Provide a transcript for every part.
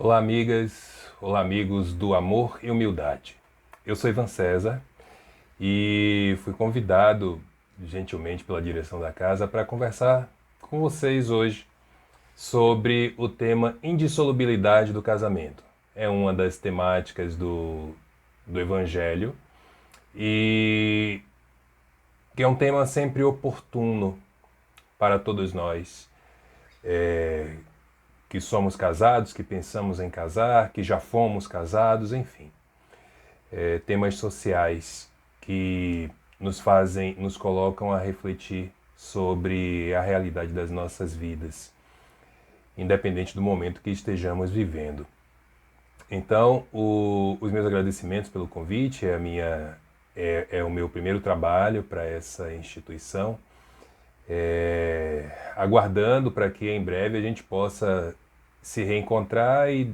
Olá, amigas, olá, amigos do Amor e Humildade. Eu sou Ivan César e fui convidado gentilmente pela direção da casa para conversar com vocês hoje sobre o tema indissolubilidade do casamento. É uma das temáticas do Evangelho e que é um tema sempre oportuno para todos nós que somos casados, que pensamos em casar, que já fomos casados, enfim. Temas sociais que nos colocam a refletir sobre a realidade das nossas vidas, independente do momento que estejamos vivendo. Então, os meus agradecimentos pelo convite, é o meu primeiro trabalho para essa instituição, aguardando para que em breve a gente possa se reencontrar e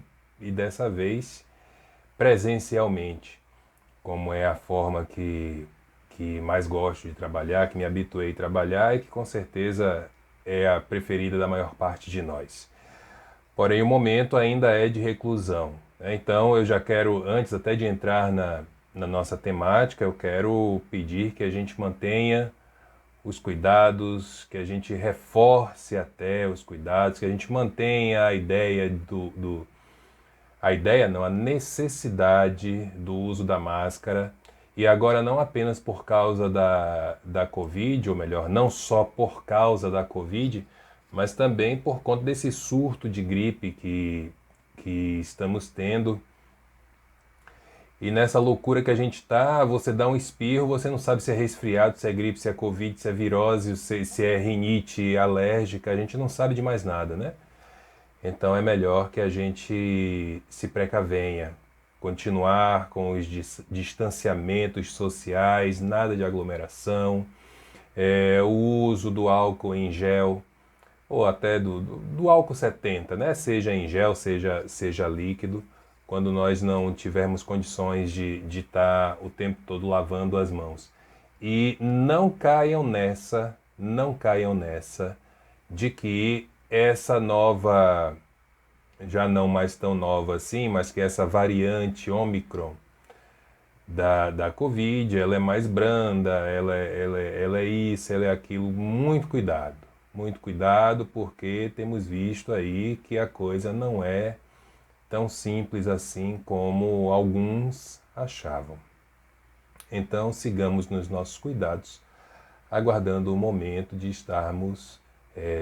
dessa vez presencialmente, como é a forma que mais gosto de trabalhar, que me habituei a trabalhar e que com certeza é a preferida da maior parte de nós. Porém, o momento ainda é de reclusão, né? Então, eu já quero, antes até de entrar na nossa temática, eu quero pedir que a gente mantenha os cuidados, que a gente reforce até os cuidados, que a gente mantenha a ideia a ideia não, a necessidade do uso da máscara, e agora não apenas por causa da Covid, ou melhor, não só por causa da Covid, mas também por conta desse surto de gripe que estamos tendo. E nessa loucura que a gente tá, você dá um espirro, você não sabe se é resfriado, se é gripe, se é Covid, se é virose, se é rinite alérgica, a gente não sabe de mais nada, né? Então é melhor que a gente se precavenha, continuar com os distanciamentos sociais, nada de aglomeração, o uso do álcool em gel, ou até do álcool 70, né? Seja em gel, seja líquido, quando nós não tivermos condições de estar o tempo todo lavando as mãos. E não caiam nessa de que essa nova, já não mais tão nova assim, mas que essa variante Omicron da Covid, ela é mais branda, ela é isso, ela é aquilo. Muito cuidado, porque temos visto aí que a coisa não é tão simples assim como alguns achavam. Então, sigamos nos nossos cuidados, aguardando o momento de estarmos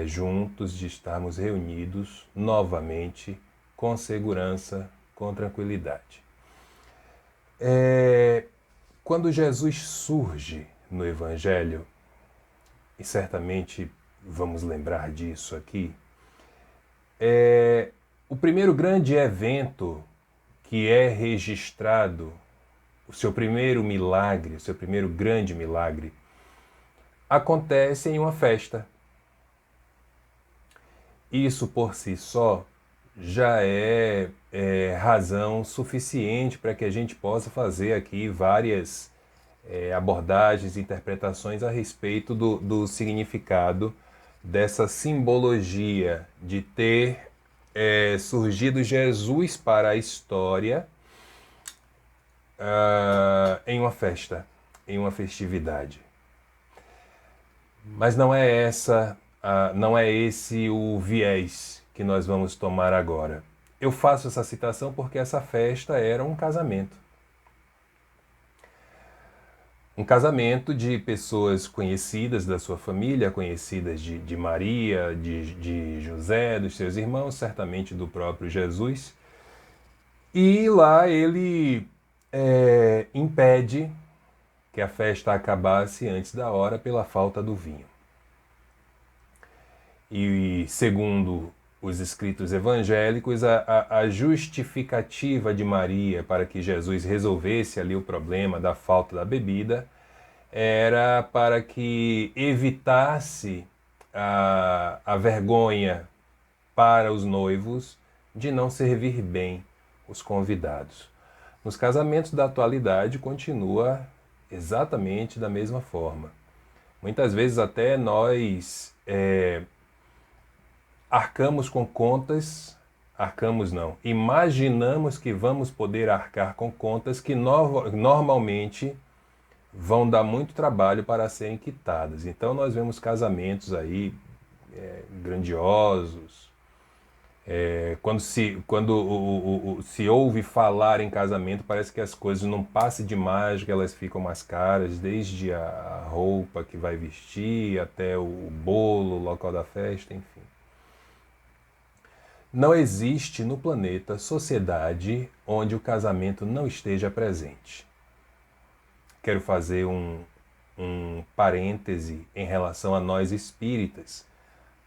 juntos, de estarmos reunidos novamente, com segurança, com tranquilidade. Quando Jesus surge no Evangelho, e certamente vamos lembrar disso aqui, o primeiro grande evento que é registrado, o seu primeiro milagre, o seu primeiro grande milagre, acontece em uma festa. Isso por si só já é razão suficiente para que a gente possa fazer aqui várias abordagens, interpretações a respeito do significado dessa simbologia de ter surgido Jesus para a história em uma festa, em uma festividade. Mas não é esse o viés que nós vamos tomar agora. Eu faço essa citação porque essa festa era um casamento. Um casamento de pessoas conhecidas da sua família, conhecidas de Maria, de José, dos seus irmãos, certamente do próprio Jesus. E lá ele impede que a festa acabasse antes da hora pela falta do vinho. E segundo os escritos evangélicos, a justificativa de Maria para que Jesus resolvesse ali o problema da falta da bebida era para que evitasse a vergonha para os noivos de não servir bem os convidados. Nos casamentos da atualidade continua exatamente da mesma forma. Muitas vezes até nós arcamos com contas arcamos não, imaginamos que vamos poder arcar com contas que normalmente vão dar muito trabalho para serem quitadas. Então nós vemos casamentos aí grandiosos. Quando se ouve falar em casamento, parece que as coisas não passam de mágica, elas ficam mais caras, desde a roupa que vai vestir, até o bolo, o local da festa, enfim. Não existe no planeta sociedade onde o casamento não esteja presente. Quero fazer um parêntese em relação a nós espíritas.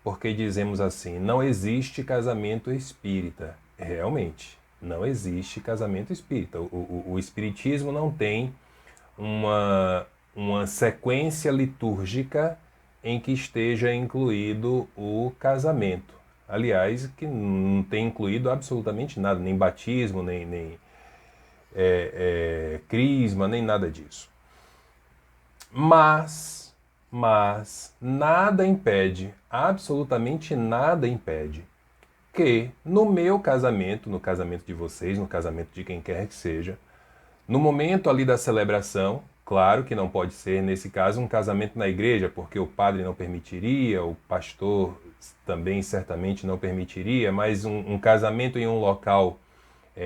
Porque dizemos assim, não existe casamento espírita. Realmente, não existe casamento espírita. O espiritismo não tem uma sequência litúrgica em que esteja incluído o casamento. Aliás, que não tem incluído absolutamente nada, nem batismo, nem crisma, nem nada disso. Mas nada impede, absolutamente nada impede, que no meu casamento, no casamento de vocês, no casamento de quem quer que seja, no momento ali da celebração, claro que não pode ser, nesse caso, um casamento na igreja, porque o padre não permitiria, o pastor também certamente não permitiria, mas um casamento em um local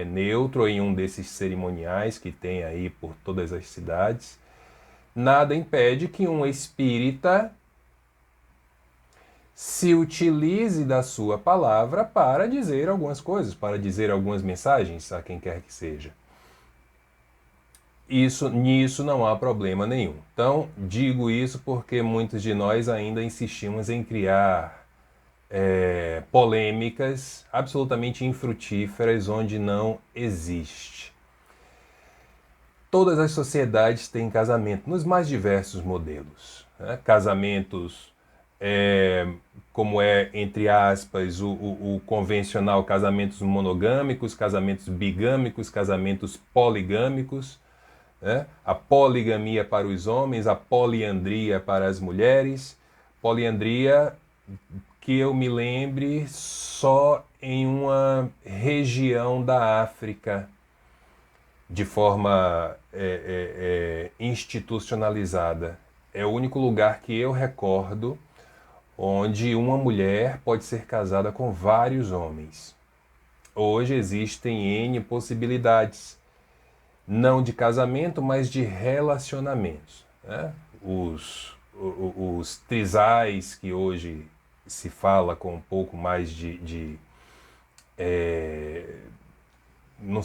neutro, em um desses cerimoniais que tem aí por todas as cidades, nada impede que um espírita se utilize da sua palavra para dizer algumas coisas, para dizer algumas mensagens a quem quer que seja. Nisso não há problema nenhum. Então, digo isso porque muitos de nós ainda insistimos em criar polêmicas absolutamente infrutíferas onde não existe. Todas as sociedades têm casamento, nos mais diversos modelos. Né? Casamentos, como entre aspas, o convencional, casamentos monogâmicos, casamentos bigâmicos, casamentos poligâmicos. Né? A poligamia para os homens, a poliandria para as mulheres. Poliandria, que eu me lembre, só em uma região da África, de forma institucionalizada. É o único lugar que eu recordo onde uma mulher pode ser casada com vários homens. Hoje existem N possibilidades, não de casamento, mas de relacionamentos. Né? Os trisais, que hoje se fala com um pouco mais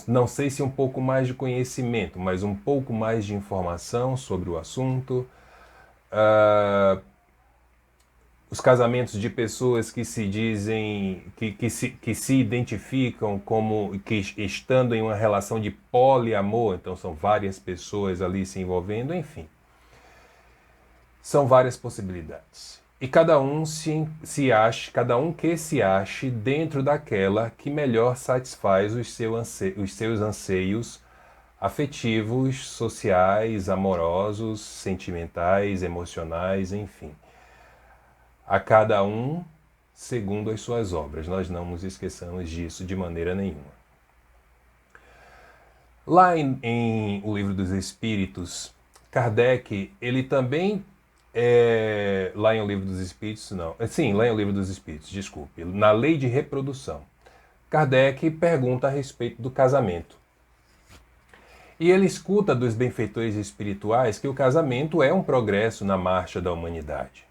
não sei se um pouco mais de conhecimento, mas um pouco mais de informação sobre o assunto. Os casamentos de pessoas que se dizem, que se identificam como que estando em uma relação de poliamor, então são várias pessoas ali se envolvendo, enfim. São várias possibilidades. E cada um cada um que se ache dentro daquela que melhor satisfaz os seus anseios afetivos, sociais, amorosos, sentimentais, emocionais, enfim. A cada um segundo as suas obras. Nós não nos esqueçamos disso de maneira nenhuma. Lá em O Livro dos Espíritos, Kardec, ele também lá em O Livro dos Espíritos, não. Sim, lá em O Livro dos Espíritos, desculpe. Na Lei de Reprodução, Kardec pergunta a respeito do casamento. E ele escuta dos benfeitores espirituais que o casamento é um progresso na marcha da humanidade.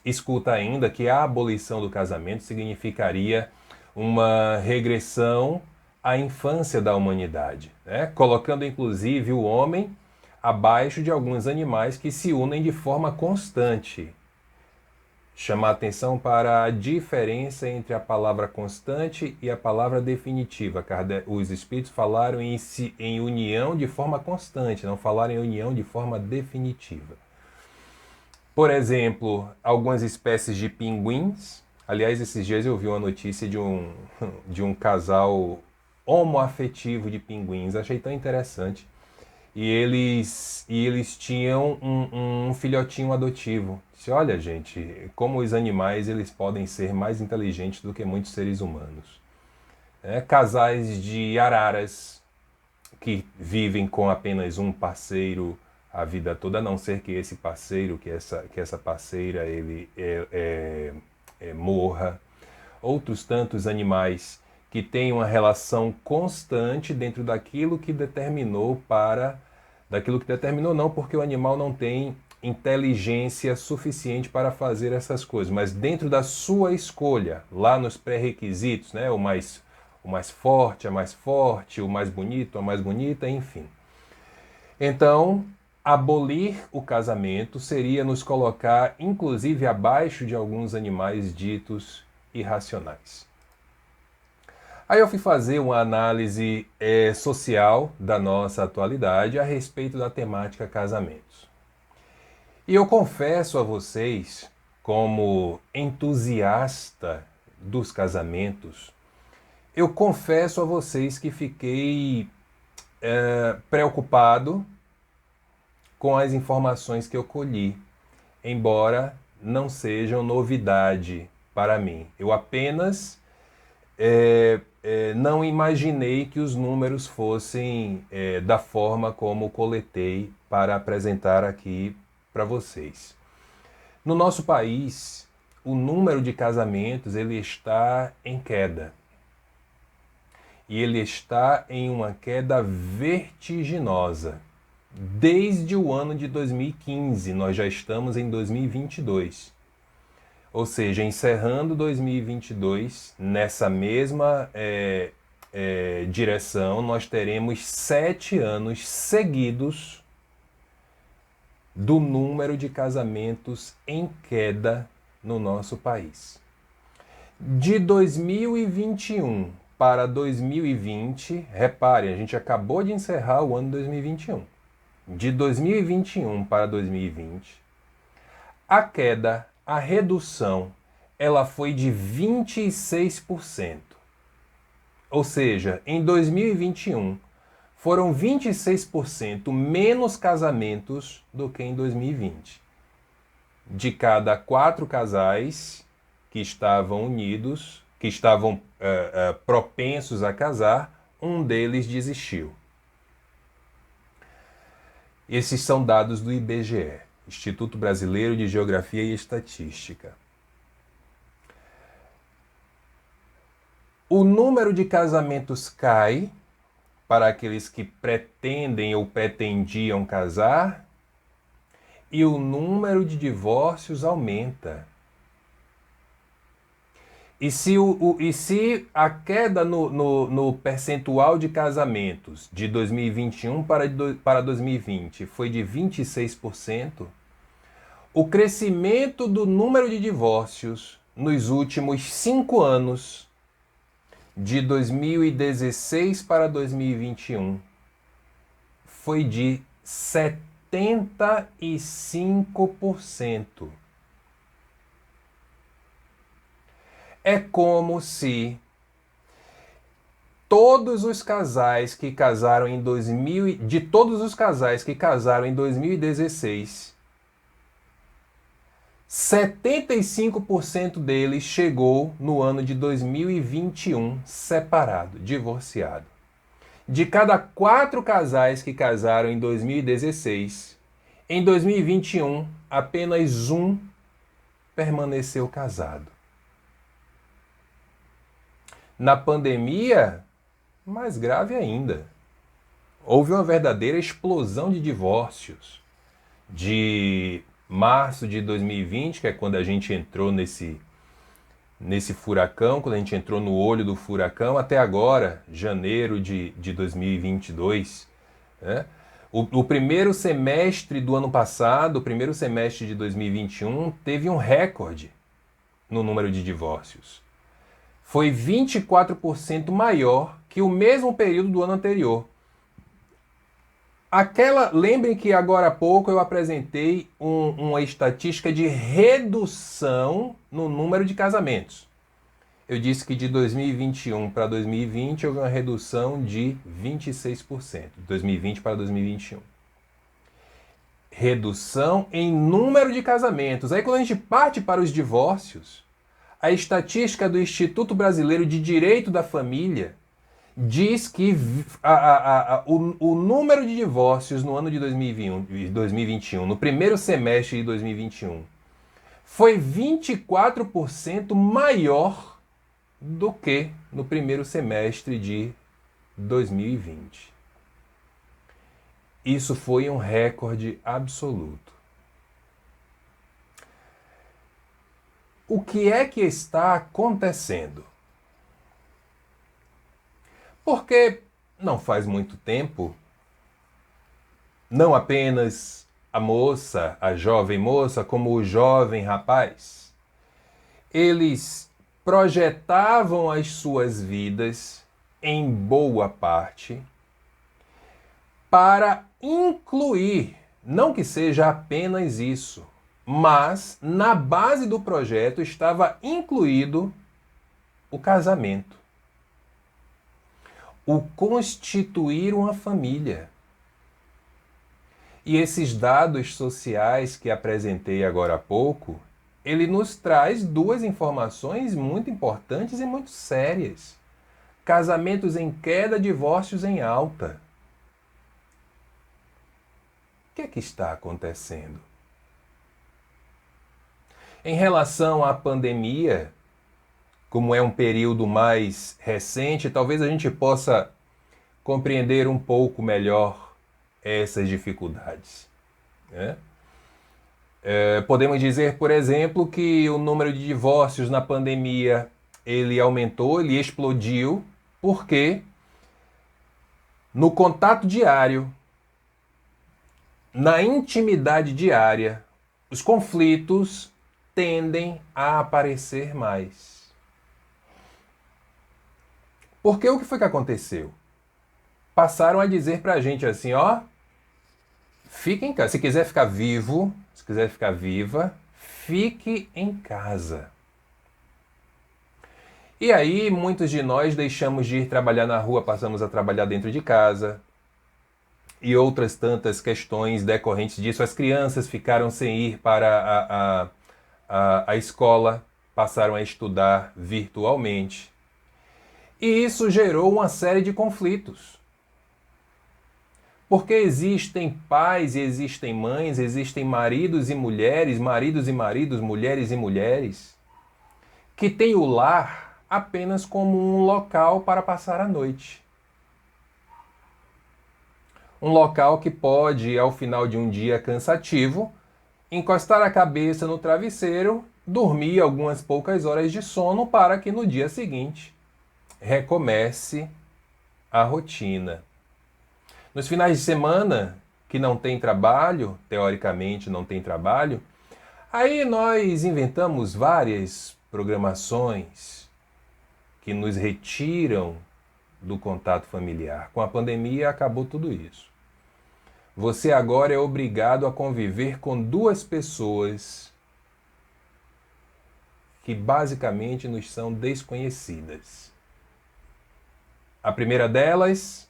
Escuta ainda que a abolição do casamento significaria uma regressão à infância da humanidade, né? Colocando inclusive o homem abaixo de alguns animais que se unem de forma constante. Chamar a atenção para a diferença entre a palavra constante e a palavra definitiva. Os espíritos falaram em união de forma constante, não falaram em união de forma definitiva. Por exemplo, algumas espécies de pinguins. Aliás, esses dias eu vi uma notícia de um casal homoafetivo de pinguins. Achei tão interessante. E eles tinham um filhotinho adotivo. Disse, olha, gente, como os animais eles podem ser mais inteligentes do que muitos seres humanos. né? Casais de araras que vivem com apenas um parceiro a vida toda, a não ser que esse parceiro, que essa parceira, morra. Outros tantos animais que têm uma relação constante dentro daquilo que determinou não, porque o animal não tem inteligência suficiente para fazer essas coisas, mas dentro da sua escolha, lá nos pré-requisitos, né? O mais forte, a mais forte, o mais bonito, a mais bonita, enfim. Então, abolir o casamento seria nos colocar, inclusive, abaixo de alguns animais ditos irracionais. Aí eu fui fazer uma análise social da nossa atualidade a respeito da temática casamentos. E eu confesso a vocês, como entusiasta dos casamentos, eu confesso a vocês que fiquei preocupado com as informações que eu colhi, embora não sejam novidade para mim. Eu apenas não imaginei que os números fossem da forma como coletei para apresentar aqui para vocês. No nosso país, o número de casamentos ele está em queda. E ele está em uma queda vertiginosa. Desde o ano de 2015, nós já estamos em 2022. Ou seja, encerrando 2022, nessa mesma direção, nós teremos 7 anos seguidos do número de casamentos em queda no nosso país. De 2021 para 2020, reparem, a gente acabou de encerrar o ano 2021. De 2021 para 2020, a queda, a redução, ela foi de 26%. Ou seja, em 2021, foram 26% menos casamentos do que em 2020. De cada 4 casais que estavam unidos, que estavam propensos a casar, um deles desistiu. Esses são dados do IBGE, Instituto Brasileiro de Geografia e Estatística. O número de casamentos cai para aqueles que pretendem ou pretendiam casar e o número de divórcios aumenta. E se a queda no percentual de casamentos de 2021 para 2020 foi de 26%, o crescimento do número de divórcios nos últimos 5 anos, de 2016 para 2021, foi de 75%. É como se todos os casais que casaram em 2016, 75% deles chegou no ano de 2021 separado, divorciado. De cada 4 casais que casaram em 2016, em 2021 apenas um permaneceu casado. Na pandemia, mais grave ainda, houve uma verdadeira explosão de divórcios. De março de 2020, que é quando a gente entrou nesse furacão, quando a gente entrou no olho do furacão, até agora, janeiro de 2022, né? O primeiro semestre do ano passado, o primeiro semestre de 2021, teve um recorde no número de divórcios. Foi 24% maior que o mesmo período do ano anterior. Lembrem que agora há pouco eu apresentei uma estatística de redução no número de casamentos. Eu disse que de 2021 para 2020 houve uma redução de 26%, de 2020 para 2021. Redução em número de casamentos. Aí quando a gente parte para os divórcios, A estatística do Instituto Brasileiro de Direito da Família diz que o número de divórcios no ano de 2021, no primeiro semestre de 2021, foi 24% maior do que no primeiro semestre de 2020. Isso foi um recorde absoluto. O que é que está acontecendo? Porque não faz muito tempo, não apenas a moça, a jovem moça, como o jovem rapaz, eles projetavam as suas vidas, em boa parte, para incluir, não que seja apenas isso, mas na base do projeto estava incluído o casamento, o constituir uma família. E esses dados sociais que apresentei agora há pouco, ele nos traz duas informações muito importantes e muito sérias. Casamentos em queda, divórcios em alta. O que é que está acontecendo? Em relação à pandemia, como é um período mais recente, talvez a gente possa compreender um pouco melhor essas dificuldades, né? Podemos dizer, por exemplo, que o número de divórcios na pandemia ele aumentou, ele explodiu, porque no contato diário, na intimidade diária, os conflitos tendem a aparecer mais. Porque o que foi que aconteceu? Passaram a dizer pra gente assim, ó, fique em casa. Se quiser ficar vivo, se quiser ficar viva, fique em casa. E aí, muitos de nós deixamos de ir trabalhar na rua, passamos a trabalhar dentro de casa. E outras tantas questões decorrentes disso. As crianças ficaram sem ir para a escola, passaram a estudar virtualmente. E isso gerou uma série de conflitos. Porque existem pais e existem mães, existem maridos e mulheres, mulheres e mulheres, que têm o lar apenas como um local para passar a noite. Um local que pode, ao final de um dia cansativo, encostar a cabeça no travesseiro, dormir algumas poucas horas de sono para que no dia seguinte recomece a rotina. Nos finais de semana, que não tem trabalho, teoricamente não tem trabalho, aí nós inventamos várias programações que nos retiram do contato familiar. Com a pandemia acabou tudo isso. Você agora é obrigado a conviver com duas pessoas que basicamente nos são desconhecidas. A primeira delas,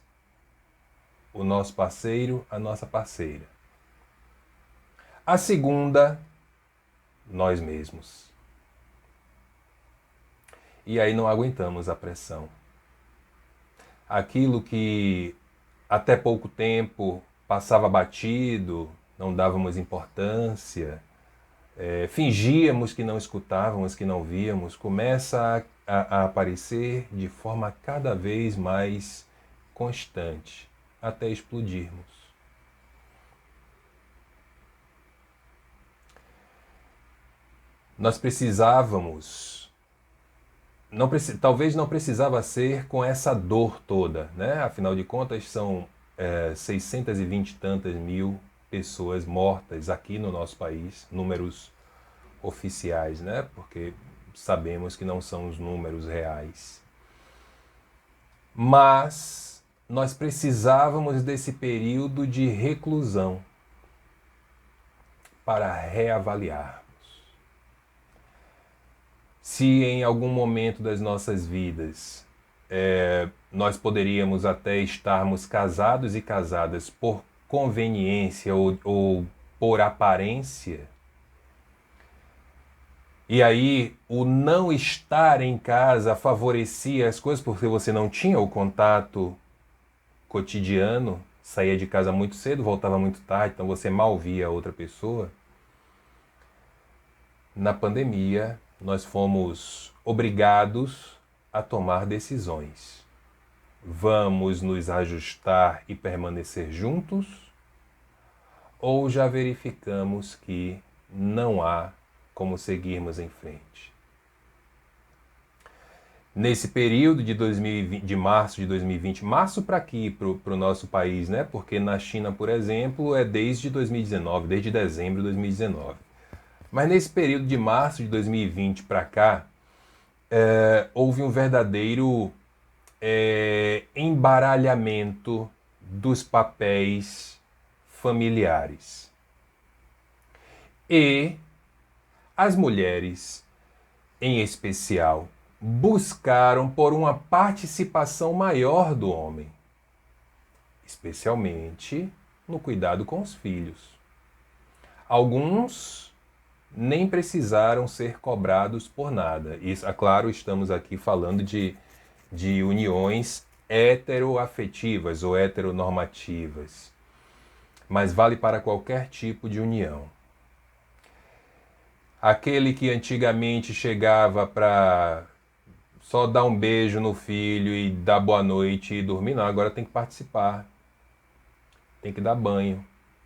o nosso parceiro, a nossa parceira. A segunda, nós mesmos. E aí não aguentamos a pressão. Aquilo que até pouco tempo passava batido, não dávamos importância, fingíamos que não escutávamos, que não víamos, começa a aparecer de forma cada vez mais constante, até explodirmos. Nós precisávamos, talvez não precisava ser com essa dor toda, né? Afinal de contas são 620 e tantas mil pessoas mortas aqui no nosso país, números oficiais, né? Porque sabemos que não são os números reais. Mas nós precisávamos desse período de reclusão para reavaliarmos. Se em algum momento das nossas vidas nós poderíamos até estarmos casados e casadas por conveniência ou por aparência, E aí, o não estar em casa favorecia as coisas porque você não tinha o contato cotidiano, saía de casa muito cedo, voltava muito tarde, então você mal via a outra pessoa. Na pandemia, nós fomos obrigados a tomar decisões. Vamos nos ajustar e permanecer juntos? Ou já verificamos que não há como seguirmos em frente? Nesse período de 2020, de março de 2020, março para aqui, para o nosso país, né? Porque na China, por exemplo, é desde 2019, desde dezembro de 2019. Mas nesse período de março de 2020 para cá, houve um verdadeiro embaralhamento dos papéis familiares. E as mulheres, em especial, buscaram por uma participação maior do homem, especialmente no cuidado com os filhos. Alguns nem precisaram ser cobrados por nada. Isso, é claro, estamos aqui falando de uniões heteroafetivas ou heteronormativas, mas vale para qualquer tipo de união. Aquele que antigamente chegava para só dar um beijo no filho e dar boa noite e dormir, não, agora tem que participar, tem que dar banho,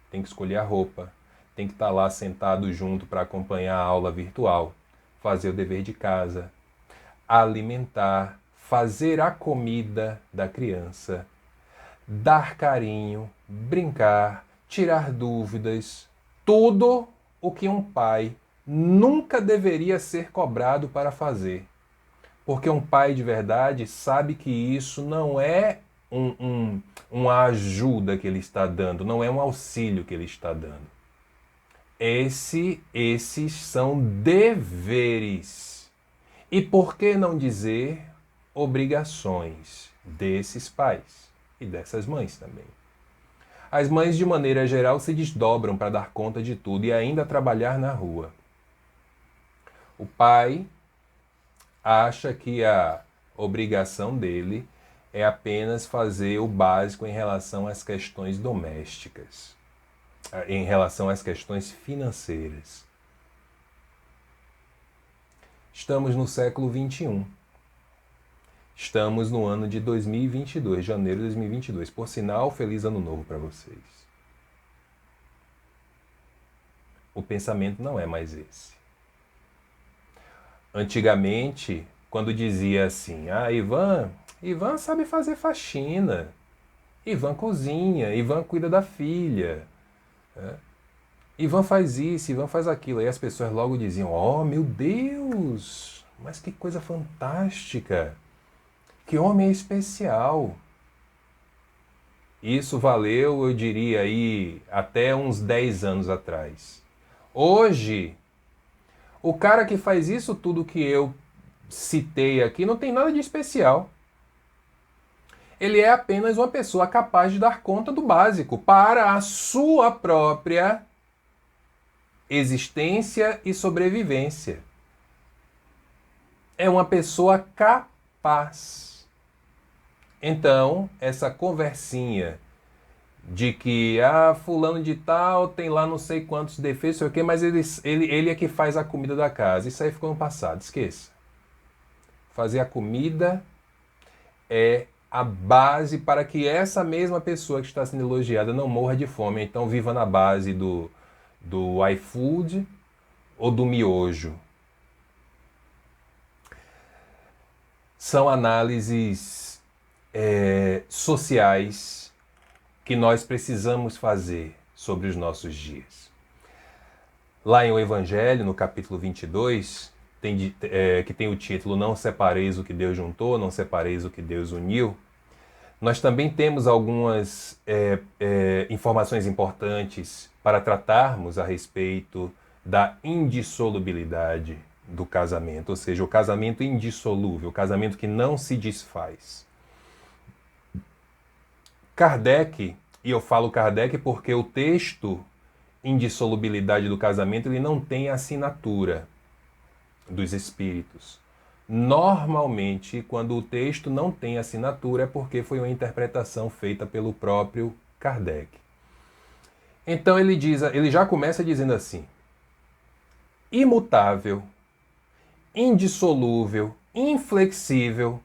tem que escolher a roupa, tem que estar lá sentado junto para acompanhar a aula virtual, fazer o dever de casa, alimentar, fazer a comida da criança, dar carinho, brincar, tirar dúvidas, tudo o que um pai nunca deveria ser cobrado para fazer. Porque um pai de verdade sabe que isso não é uma ajuda que ele está dando, não é um auxílio que ele está dando. Esses são deveres. E por que não dizer obrigações desses pais e dessas mães também? As mães, de maneira geral, se desdobram para dar conta de tudo e ainda trabalhar na rua. O pai acha que a obrigação dele é apenas fazer o básico em relação às questões domésticas, em relação às questões financeiras. Estamos no século XXI. Estamos no ano de 2022, janeiro de 2022. Por sinal, feliz ano novo para vocês. O pensamento não é mais esse. Antigamente, quando dizia assim, Ivan sabe fazer faxina, Ivan cozinha, Ivan cuida da filha, Ivan faz isso, Ivan faz aquilo. Aí as pessoas logo diziam, oh meu Deus, mas que coisa fantástica, que homem especial. Isso valeu, eu diria aí, até uns 10 anos atrás. Hoje, o cara que faz isso tudo que eu citei aqui não tem nada de especial. Ele é apenas uma pessoa capaz de dar conta do básico para a sua própria existência e sobrevivência. É uma pessoa capaz. Então, essa conversinha de que fulano de tal tem lá não sei quantos defeitos, sei o quê, mas ele é que faz a comida da casa. Isso aí ficou no passado, esqueça. Fazer a comida é a base para que essa mesma pessoa que está sendo elogiada não morra de fome. Então viva na base do iFood ou do miojo. São análises sociais que nós precisamos fazer sobre os nossos dias. Lá em O Evangelho, no capítulo 22, que tem o título Não separeis o que Deus juntou, não separeis o que Deus uniu, nós também temos algumas informações importantes para tratarmos a respeito da indissolubilidade do casamento, ou seja, o casamento indissolúvel, o casamento que não se desfaz. Kardec, e eu falo Kardec porque o texto Indissolubilidade do Casamento ele não tem assinatura. dos espíritos. Normalmente, quando o texto não tem assinatura, é porque foi uma interpretação feita pelo próprio Kardec. Então ele já começa dizendo assim: imutável, indissolúvel, inflexível,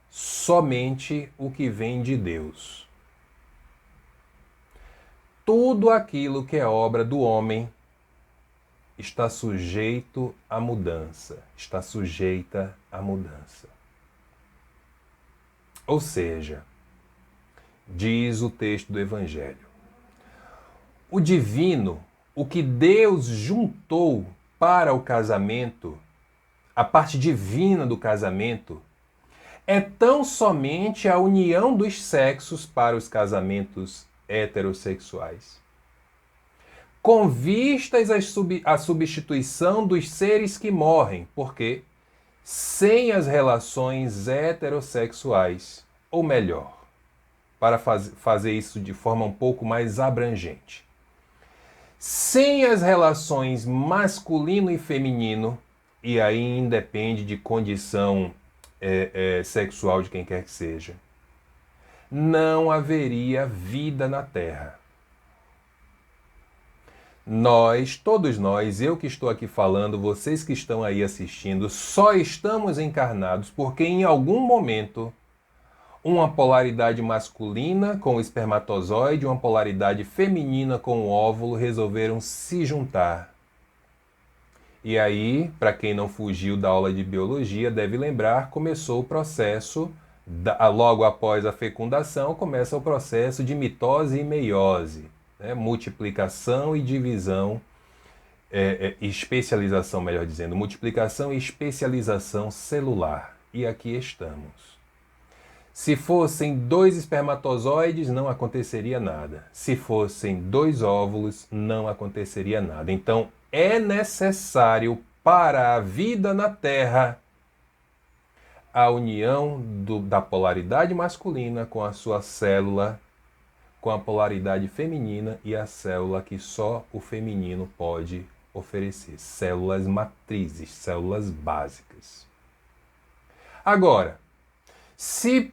somente o que vem de Deus. Tudo aquilo que é obra do homem está sujeito à mudança, está sujeita à mudança. Ou seja, diz o texto do Evangelho, o divino, o que Deus juntou para o casamento, a parte divina do casamento, é tão somente a união dos sexos para os casamentos heterossexuais, com vistas à substituição dos seres que morrem, porque sem as relações heterossexuais, ou melhor, para fazer isso de forma um pouco mais abrangente, sem as relações masculino e feminino, e aí independe de condição sexual de quem quer que seja, não haveria vida na Terra. Nós, todos nós, eu que estou aqui falando, vocês que estão aí assistindo, só estamos encarnados porque em algum momento uma polaridade masculina com o espermatozoide e uma polaridade feminina com o óvulo resolveram se juntar. E aí, para quem não fugiu da aula de biologia, deve lembrar, começou o processo, logo após a fecundação, começa o processo de mitose e meiose. Multiplicação e divisão, especialização, melhor dizendo, multiplicação e especialização celular. E aqui estamos. Se fossem 2 espermatozoides, não aconteceria nada. Se fossem 2 óvulos, não aconteceria nada. Então, é necessário para a vida na Terra a união da polaridade masculina com a sua célula, com a polaridade feminina e a célula que só o feminino pode oferecer. Células matrizes, células básicas. Agora, se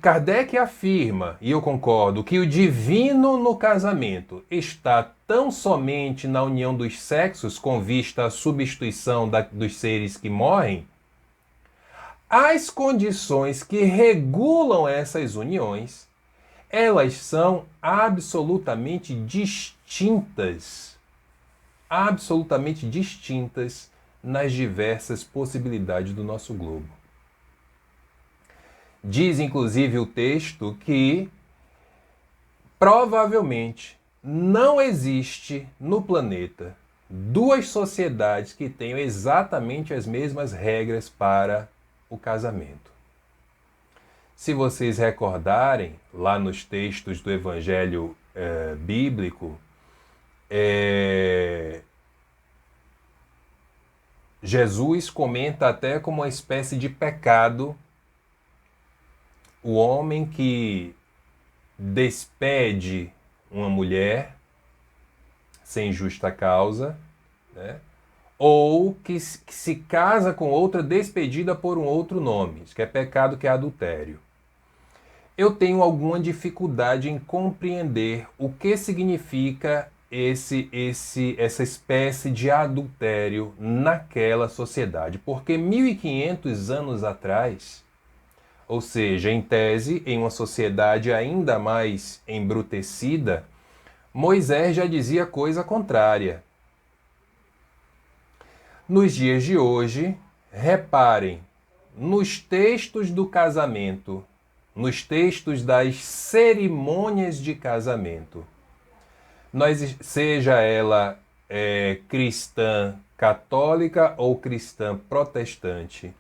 Kardec afirma, e eu concordo, que o divino no casamento está tão somente na união dos sexos com vista à substituição dos seres que morrem, as condições que regulam essas uniões, elas são absolutamente distintas nas diversas possibilidades do nosso globo. Diz, inclusive, o texto que provavelmente não existe no planeta 2 sociedades que tenham exatamente as mesmas regras para o casamento. Se vocês recordarem, lá nos textos do Evangelho bíblico, Jesus comenta até como uma espécie de pecado o homem que despede uma mulher sem justa causa, né? Ou que se casa com outra despedida por um outro nome, que é pecado, que é adultério. Eu tenho alguma dificuldade em compreender o que significa essa espécie de adultério naquela sociedade, porque 1500 anos atrás, ou seja, em tese, em uma sociedade ainda mais embrutecida, Moisés já dizia coisa contrária. Nos dias de hoje, reparem, nos textos do casamento, nos textos das cerimônias de casamento, seja ela cristã católica ou cristã protestante,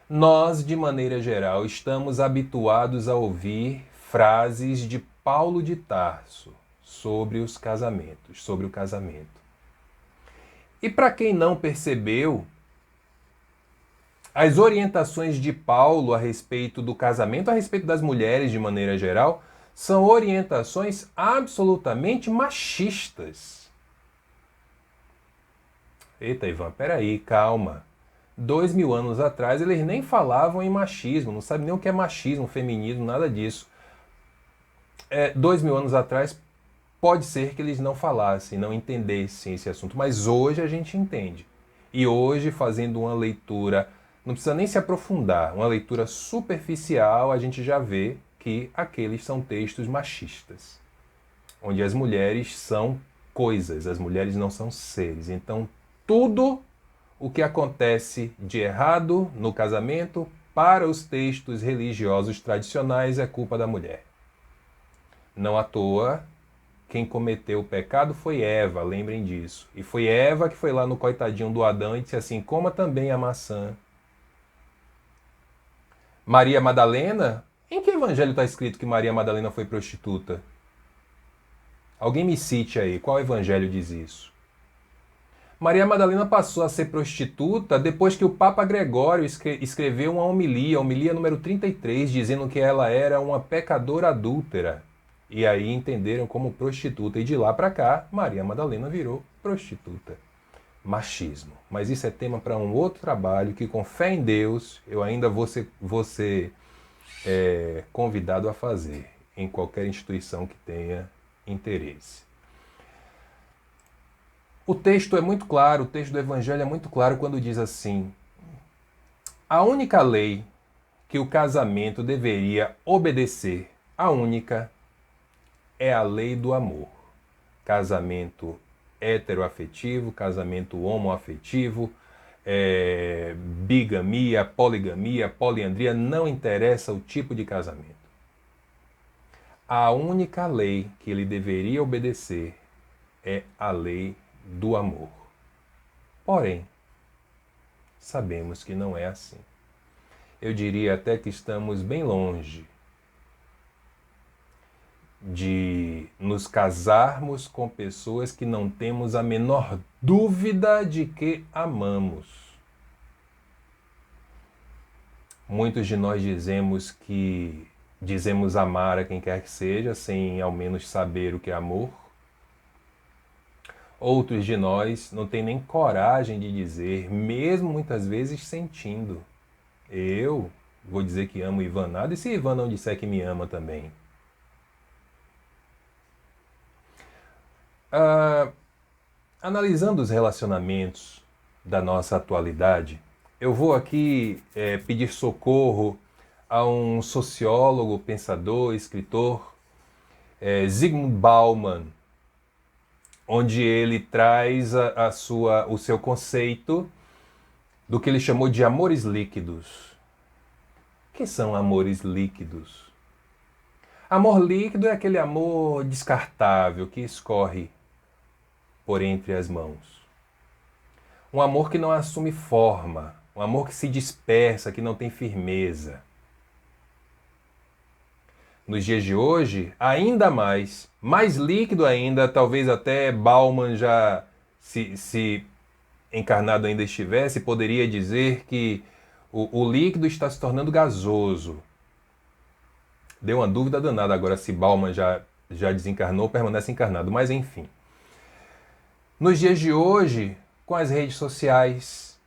nós, de maneira geral, estamos habituados a ouvir frases de Paulo de Tarso sobre os casamentos, sobre o casamento. E para quem não percebeu, as orientações de Paulo a respeito do casamento, a respeito das mulheres de maneira geral, são orientações absolutamente machistas. Eita, Ivan, peraí, calma. 2000 anos atrás eles nem falavam em machismo, não sabem nem o que é machismo, feminismo, nada disso. 2000 anos atrás pode ser que eles não falassem, não entendessem esse assunto, mas hoje a gente entende. E hoje, fazendo uma leitura, não precisa nem se aprofundar, uma leitura superficial, a gente já vê que aqueles são textos machistas, onde as mulheres são coisas, as mulheres não são seres. Então, tudo o que acontece de errado no casamento para os textos religiosos tradicionais é culpa da mulher. Não à toa, quem cometeu o pecado foi Eva, lembrem disso. E foi Eva que foi lá no coitadinho do Adão e disse assim: coma também a maçã. Maria Madalena? Em que evangelho está escrito que Maria Madalena foi prostituta? Alguém me cite aí, qual evangelho diz isso? Maria Madalena passou a ser prostituta depois que o Papa Gregório escreveu uma homilia número 33, dizendo que ela era uma pecadora adúltera. E aí entenderam como prostituta. E de lá para cá, Maria Madalena virou prostituta. Machismo. Mas isso é tema para um outro trabalho que, com fé em Deus, eu ainda vou ser convidado a fazer em qualquer instituição que tenha interesse. O texto é muito claro, o texto do Evangelho é muito claro quando diz assim: a única lei que o casamento deveria obedecer, a única, é a lei do amor. Casamento heteroafetivo, casamento homoafetivo, bigamia, poligamia, poliandria, não interessa o tipo de casamento. A única lei que ele deveria obedecer é a lei do amor. Porém, sabemos que não é assim. Eu diria até que estamos bem longe de nos casarmos com pessoas que não temos a menor dúvida de que amamos. Muitos de nós dizemos amar a quem quer que seja, sem ao menos saber o que é amor. Outros de nós não têm nem coragem de dizer, mesmo muitas vezes sentindo. Eu vou dizer que amo Ivan nada, e se Ivan não disser que me ama também? Analisando os relacionamentos da nossa atualidade, eu vou aqui pedir socorro a um sociólogo, pensador, escritor, Zygmunt Bauman, onde ele traz o seu conceito do que ele chamou de amores líquidos. O que são amores líquidos? Amor líquido é aquele amor descartável que escorre por entre as mãos. Um amor que não assume forma, um amor que se dispersa, que não tem firmeza. Nos dias de hoje, ainda mais líquido ainda, talvez até Bauman já, se encarnado ainda estivesse, poderia dizer que o líquido está se tornando gasoso. Deu uma dúvida danada agora se Bauman já desencarnou ou permanece encarnado, mas enfim. Nos dias de hoje, com as redes sociais,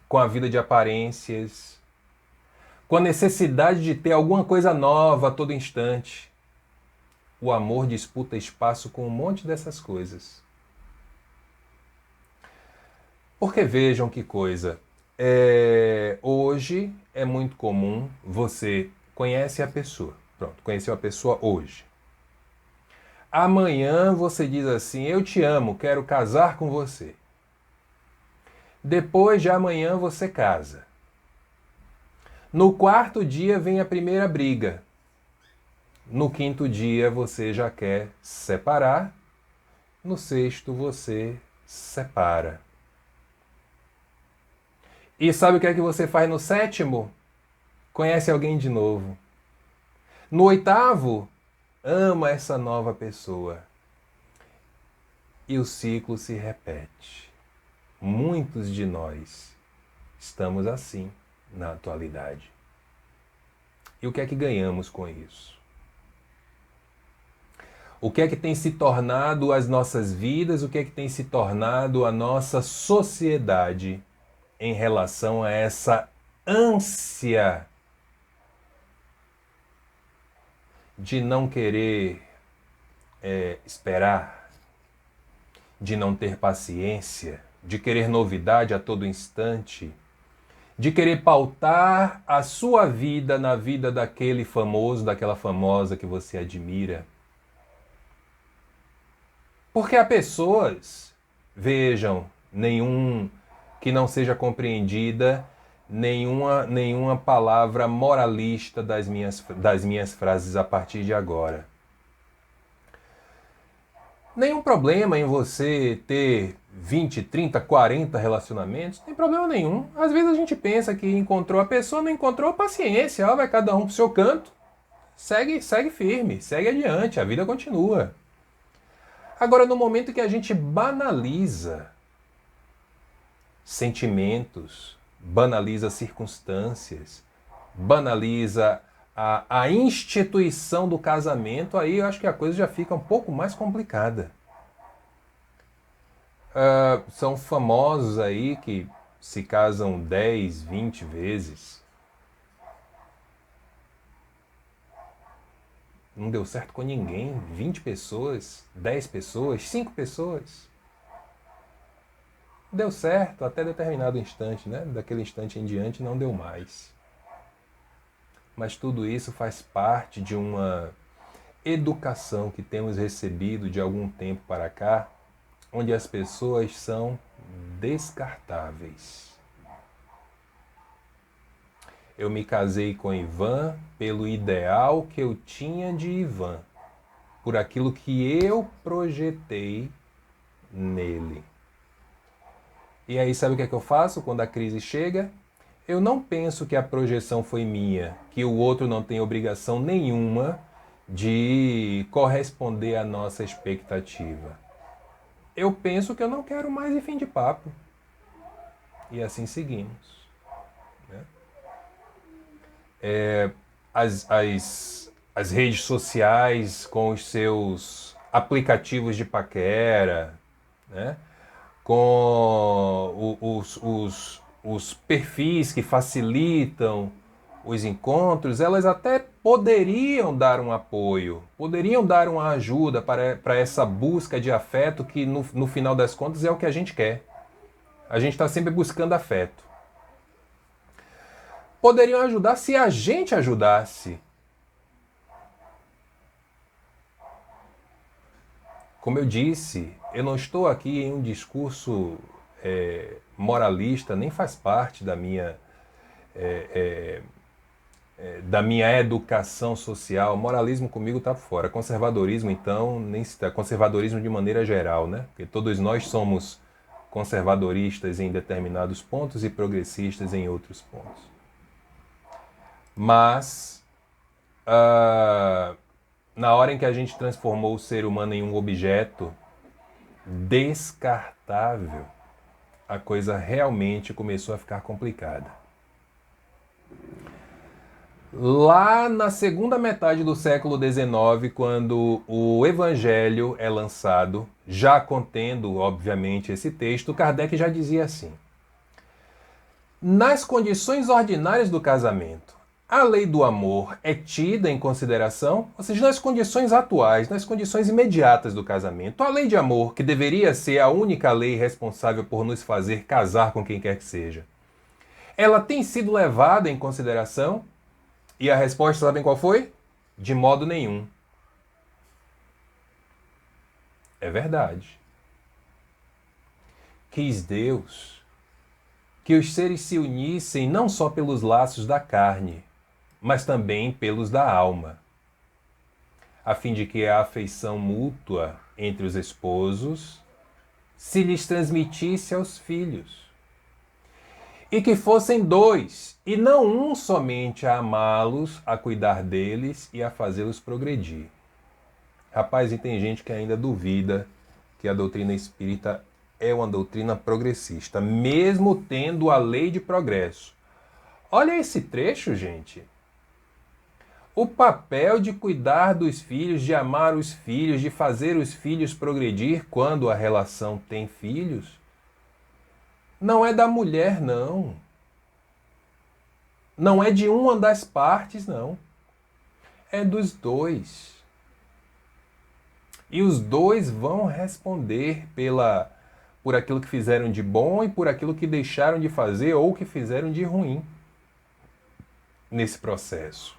com a vida de aparências, com a necessidade de ter alguma coisa nova a todo instante, o amor disputa espaço com um monte dessas coisas. Porque vejam que coisa, hoje é muito comum, você conhece a pessoa, pronto, conheceu a pessoa hoje. Amanhã você diz assim, eu te amo, quero casar com você. Depois de amanhã você casa. No quarto dia vem a primeira briga. No quinto dia você já quer separar. No sexto você separa. E sabe o que é que você faz no sétimo? Conhece alguém de novo. No oitavo, ama essa nova pessoa. E o ciclo se repete. Muitos de nós estamos assim na atualidade. E o que é que ganhamos com isso? O que é que tem se tornado as nossas vidas, o que é que tem se tornado a nossa sociedade em relação a essa ânsia de não querer esperar, de não ter paciência, de querer novidade a todo instante, de querer pautar a sua vida na vida daquele famoso, daquela famosa que você admira. Porque há pessoas, vejam, nenhum que não seja compreendida, nenhuma palavra moralista das minhas frases a partir de agora. Nenhum problema em você ter 20, 30, 40 relacionamentos, não tem problema nenhum. Às vezes a gente pensa que encontrou a pessoa, não encontrou, paciência, vai cada um pro seu canto, segue firme, segue adiante, a vida continua. Agora, no momento que a gente banaliza sentimentos, banaliza circunstâncias, banaliza a instituição do casamento, aí eu acho que a coisa já fica um pouco mais complicada. São famosos aí que se casam 10, 20 vezes. Não deu certo com ninguém. 20 pessoas, 10 pessoas, 5 pessoas. Deu certo até determinado instante, né? Daquele instante em diante não deu mais. Mas tudo isso faz parte de uma educação que temos recebido de algum tempo para cá, onde as pessoas são descartáveis. Eu me casei com Ivan pelo ideal que eu tinha de Ivan, por aquilo que eu projetei nele. E aí, sabe o que é que eu faço quando a crise chega? Eu não penso que a projeção foi minha, que o outro não tem obrigação nenhuma de corresponder à nossa expectativa. Eu penso que eu não quero mais e fim de papo. E assim seguimos. As redes sociais com os seus aplicativos de paquera, né? Com os perfis que facilitam os encontros, elas até poderiam dar um apoio, poderiam dar uma ajuda para essa busca de afeto que no final das contas é o que a gente quer. A gente está sempre buscando afeto. Poderiam ajudar se a gente ajudasse. Como eu disse, eu não estou aqui em um discurso moralista, nem faz parte da minha educação social. Moralismo comigo está fora. Conservadorismo, então, nem está. Conservadorismo de maneira geral, né? Porque todos nós somos conservadoristas em determinados pontos e progressistas em outros pontos. Mas, na hora em que a gente transformou o ser humano em um objeto descartável, a coisa realmente começou a ficar complicada. Lá na segunda metade do século XIX, quando o Evangelho é lançado, já contendo, obviamente, esse texto, Kardec já dizia assim: nas condições ordinárias do casamento, a lei do amor é tida em consideração, ou seja, nas condições atuais, nas condições imediatas do casamento, a lei de amor, que deveria ser a única lei responsável por nos fazer casar com quem quer que seja, ela tem sido levada em consideração? E a resposta, sabem qual foi? De modo nenhum. É verdade. Quis Deus que os seres se unissem não só pelos laços da carne, mas também pelos da alma, a fim de que a afeição mútua entre os esposos se lhes transmitisse aos filhos, e que fossem dois, e não um somente a amá-los, a cuidar deles e a fazê-los progredir. Rapaz, e tem gente que ainda duvida que a doutrina espírita é uma doutrina progressista, mesmo tendo a lei de progresso. Olha esse trecho, gente. O papel de cuidar dos filhos, de amar os filhos, de fazer os filhos progredir quando a relação tem filhos, não é da mulher, não. Não é de uma das partes, não. É dos dois. E os dois vão responder por aquilo que fizeram de bom e por aquilo que deixaram de fazer ou que fizeram de ruim nesse processo.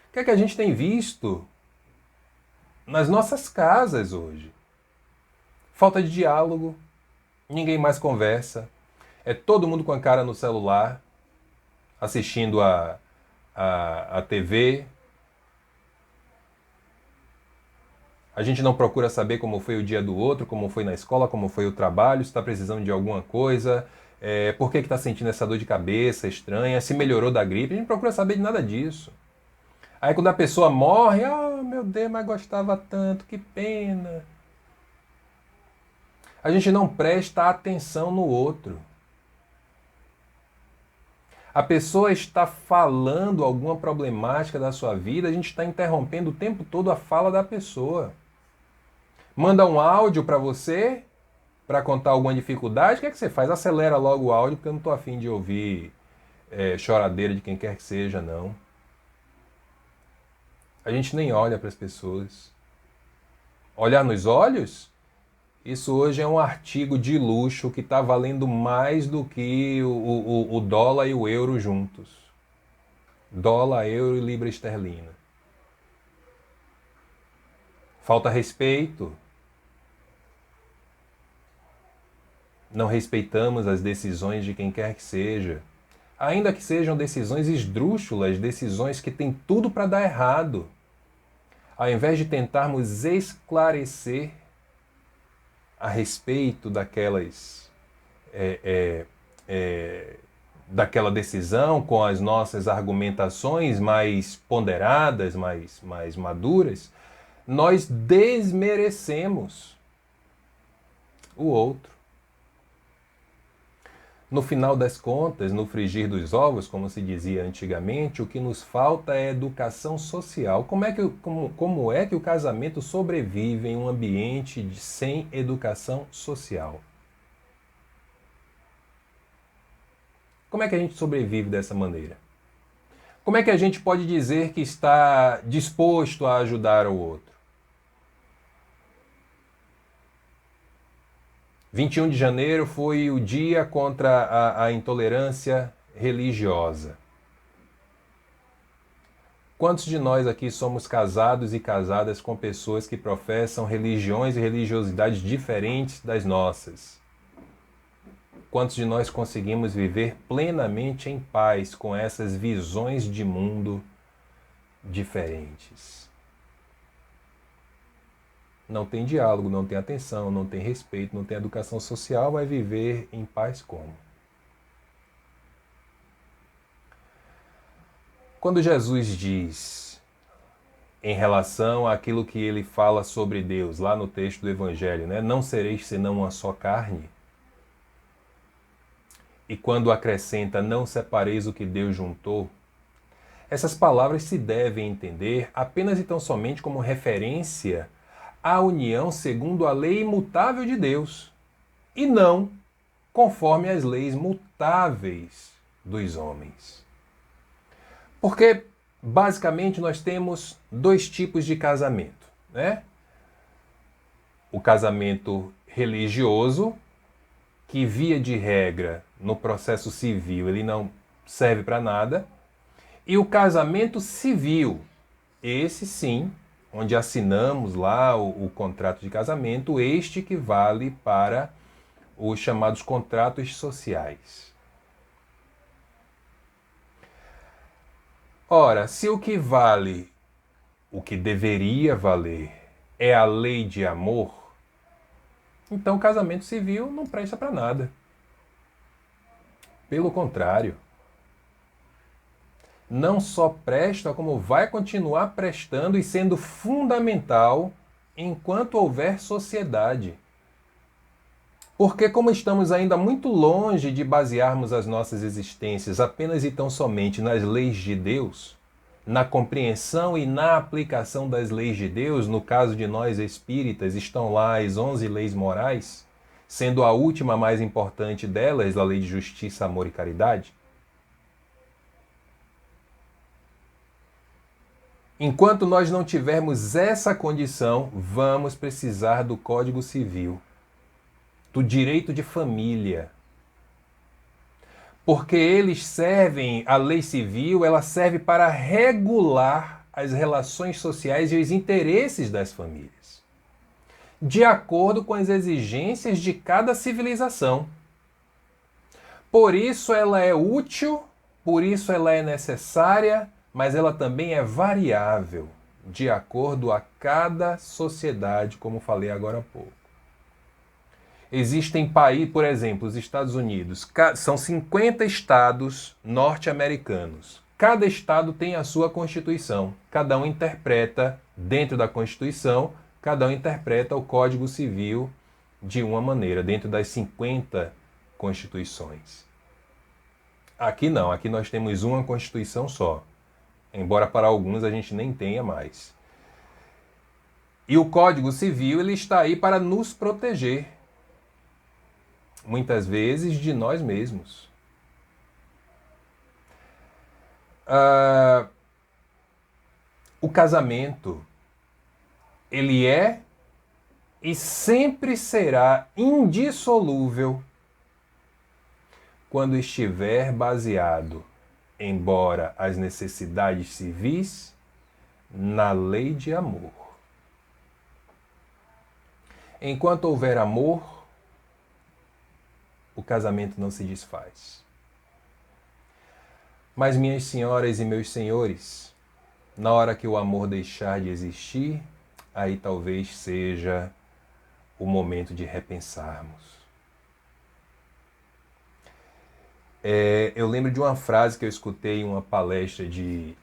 O que é que a gente tem visto nas nossas casas hoje? Falta de diálogo, ninguém mais conversa, é todo mundo com a cara no celular, assistindo a TV. A gente não procura saber como foi o dia do outro, como foi na escola, como foi o trabalho, se está precisando de alguma coisa, por que está sentindo essa dor de cabeça estranha, se melhorou da gripe. A gente não procura saber de nada disso. Aí quando a pessoa morre, meu Deus, mas gostava tanto, que pena. A gente não presta atenção no outro. A pessoa está falando alguma problemática da sua vida, a gente está interrompendo o tempo todo a fala da pessoa. Manda um áudio para você, para contar alguma dificuldade, o que é que você faz? Acelera logo o áudio, porque eu não estou afim de ouvir choradeira de quem quer que seja, não. A gente nem olha para as pessoas. Olhar nos olhos? Isso hoje é um artigo de luxo que está valendo mais do que o dólar e o euro juntos. Dólar, euro e libra esterlina. Falta respeito. Não respeitamos as decisões de quem quer que seja. Ainda que sejam decisões esdrúxulas, decisões que têm tudo para dar errado. Ao invés de tentarmos esclarecer a respeito daquela decisão com as nossas argumentações mais ponderadas, mais maduras, nós desmerecemos o outro. No final das contas, no frigir dos ovos, como se dizia antigamente, o que nos falta é educação social. Como é que o casamento sobrevive em um ambiente sem educação social? Como é que a gente sobrevive dessa maneira? Como é que a gente pode dizer que está disposto a ajudar o outro? 21 de janeiro foi o dia contra a intolerância religiosa. Quantos de nós aqui somos casados e casadas com pessoas que professam religiões e religiosidades diferentes das nossas? Quantos de nós conseguimos viver plenamente em paz com essas visões de mundo diferentes? Não tem diálogo, não tem atenção, não tem respeito, não tem educação social, vai viver em paz como? Quando Jesus diz, em relação àquilo que ele fala sobre Deus, lá no texto do Evangelho, né? Não sereis senão uma só carne. E quando acrescenta, não separeis o que Deus juntou, essas palavras se devem entender apenas e tão somente como referência à união segundo a lei imutável de Deus, e não conforme as leis mutáveis dos homens. Porque, basicamente, nós temos dois tipos de casamento, né? O casamento religioso, que via de regra, no processo civil, ele não serve para nada, e o casamento civil, esse sim, onde assinamos lá o contrato de casamento, este que vale para os chamados contratos sociais. Ora, se o que vale, o que deveria valer, é a lei de amor, então o casamento civil não presta para nada. Pelo contrário, não só presta, como vai continuar prestando e sendo fundamental enquanto houver sociedade. Porque como estamos ainda muito longe de basearmos as nossas existências apenas e tão somente nas leis de Deus, na compreensão e na aplicação das leis de Deus, no caso de nós espíritas, estão lá as 11 leis morais, sendo a última mais importante delas a lei de justiça, amor e caridade? Enquanto nós não tivermos essa condição, vamos precisar do Código Civil, do direito de família. Porque eles servem, a lei civil, ela serve para regular as relações sociais e os interesses das famílias, de acordo com as exigências de cada civilização. Por isso ela é útil, por isso ela é necessária, mas ela também é variável, de acordo a cada sociedade, como falei agora há pouco. Existem países, por exemplo, os Estados Unidos, são 50 estados norte-americanos. Cada estado tem a sua Constituição. Cada um interpreta, dentro da Constituição, cada um interpreta o Código Civil de uma maneira, dentro das 50 constituições. Aqui não, aqui nós temos uma Constituição só. Embora para alguns a gente nem tenha mais. E o Código Civil ele está aí para nos proteger, muitas vezes de nós mesmos. O casamento, ele é e sempre será indissolúvel quando estiver baseado, embora as necessidades civis, na lei de amor. Enquanto houver amor, o casamento não se desfaz. Mas, minhas senhoras e meus senhores, na hora que o amor deixar de existir, aí talvez seja o momento de repensarmos. Eu lembro de uma frase que eu escutei em uma palestra de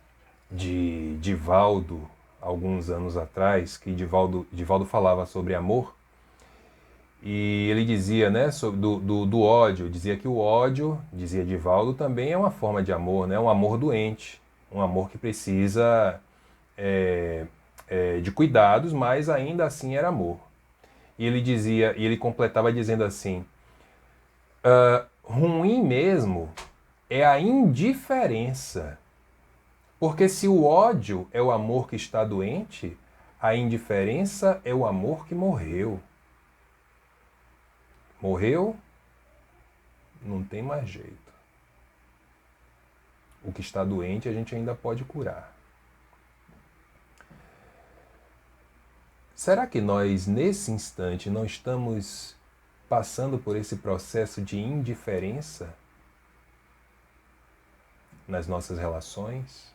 Divaldo, alguns anos atrás, que Divaldo falava sobre amor. E ele dizia, né, sobre do ódio, dizia que o ódio, dizia Divaldo, também é uma forma de amor, né, um amor doente, um amor que precisa de cuidados, mas ainda assim era amor. E ele dizia, e ele completava dizendo assim, ruim mesmo é a indiferença, porque se o ódio é o amor que está doente, a indiferença é o amor que morreu. Morreu, não tem mais jeito. O que está doente a gente ainda pode curar. Será que nós, nesse instante, não estamos passando por esse processo de indiferença nas nossas relações?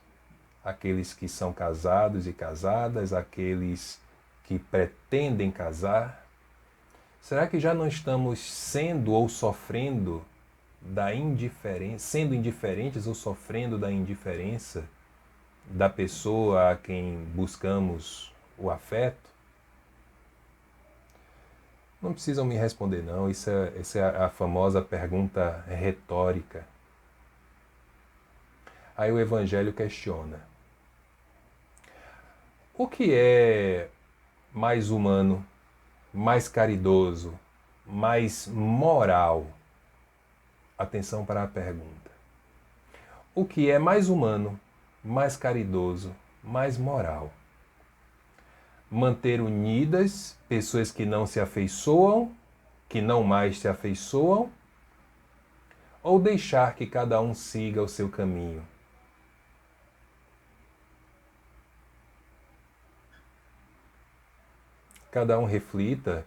Aqueles que são casados e casadas, aqueles que pretendem casar? Será que já não estamos sendo ou sofrendo da indiferença, sendo indiferentes ou sofrendo da indiferença da pessoa a quem buscamos o afeto? Não precisam me responder não, essa é a famosa pergunta retórica. Aí o Evangelho questiona: o que é mais humano, mais caridoso, mais moral? Atenção para a pergunta. O que é mais humano, mais caridoso, mais moral? Manter unidas pessoas que não se afeiçoam, que não mais se afeiçoam, ou deixar que cada um siga o seu caminho? Cada um reflita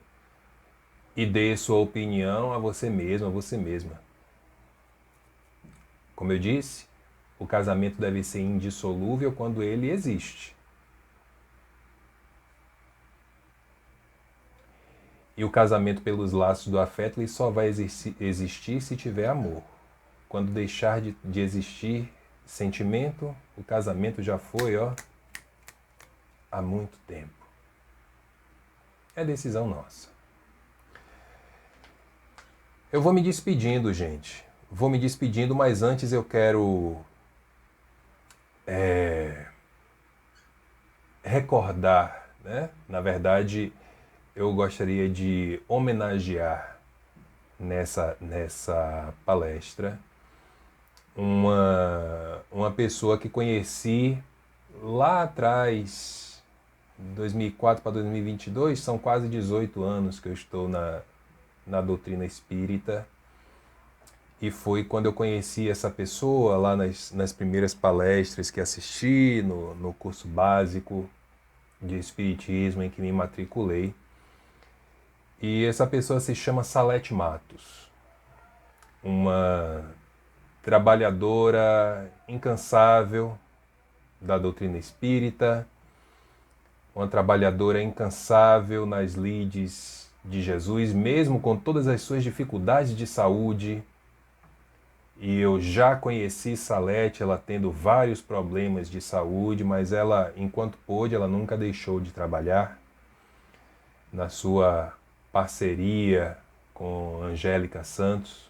e dê sua opinião a você mesmo, a você mesma. Como eu disse, o casamento deve ser indissolúvel quando ele existe. E o casamento pelos laços do afeto ele só vai existir se tiver amor. Quando deixar de existir sentimento, o casamento já foi, há muito tempo. É decisão nossa. Eu vou me despedindo, gente. Vou me despedindo, mas antes eu quero recordar, né? Na verdade, eu gostaria de homenagear nessa palestra uma pessoa que conheci lá atrás, 2004 para 2022, são quase 18 anos que eu estou na doutrina espírita. E foi quando eu conheci essa pessoa lá nas primeiras palestras que assisti, no curso básico de Espiritismo em que me matriculei. E essa pessoa se chama Salete Matos, uma trabalhadora incansável da doutrina espírita, uma trabalhadora incansável nas lides de Jesus, mesmo com todas as suas dificuldades de saúde. E eu já conheci Salete, ela tendo vários problemas de saúde, mas ela, enquanto pôde, ela nunca deixou de trabalhar na sua parceria com Angélica Santos.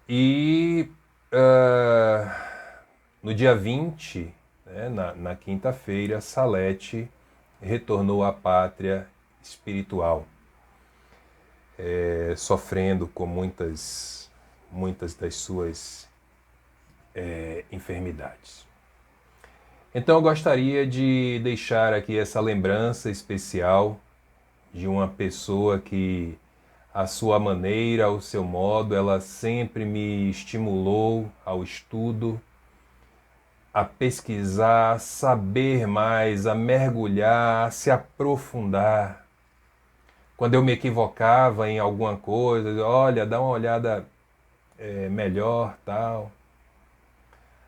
E no dia 20, né, na quinta-feira, Salete retornou à pátria espiritual, sofrendo com muitas das suas enfermidades. Então eu gostaria de deixar aqui essa lembrança especial de uma pessoa que, à sua maneira, ao seu modo, ela sempre me estimulou ao estudo, a pesquisar, a saber mais, a mergulhar, a se aprofundar. Quando eu me equivocava em alguma coisa, olha, dá uma olhada melhor, tal.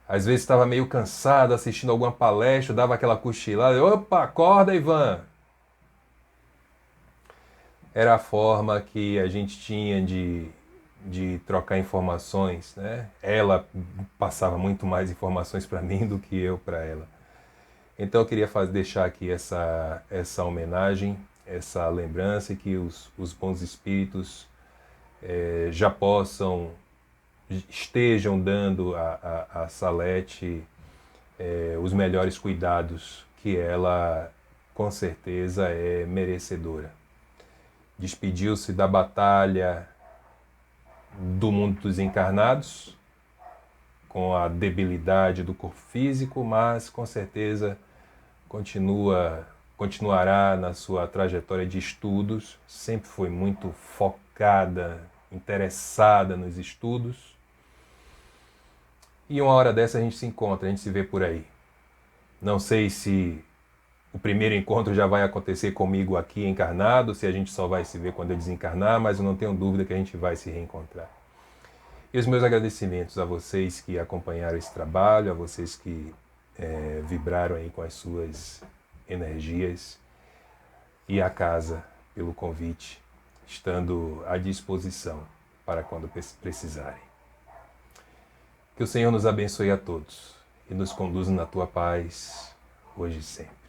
Às vezes estava meio cansado assistindo alguma palestra, dava aquela cochilada, opa, acorda, Ivan! Era a forma que a gente tinha de trocar informações, né? Ela passava muito mais informações para mim do que eu para ela. Então eu queria deixar aqui essa homenagem, essa lembrança, e que os bons espíritos já estejam dando a Salete os melhores cuidados que ela com certeza é merecedora. Despediu-se da batalha do mundo dos encarnados, com a debilidade do corpo físico, mas com certeza continuará na sua trajetória de estudos, sempre foi muito focada, interessada nos estudos. E uma hora dessa a gente se encontra, a gente se vê por aí. Não sei se o primeiro encontro já vai acontecer comigo aqui encarnado, se a gente só vai se ver quando eu desencarnar, mas eu não tenho dúvida que a gente vai se reencontrar. E os meus agradecimentos a vocês que acompanharam esse trabalho, a vocês que vibraram aí com as suas energias, e a casa pelo convite, estando à disposição para quando precisarem. Que o Senhor nos abençoe a todos e nos conduza na tua paz, hoje e sempre.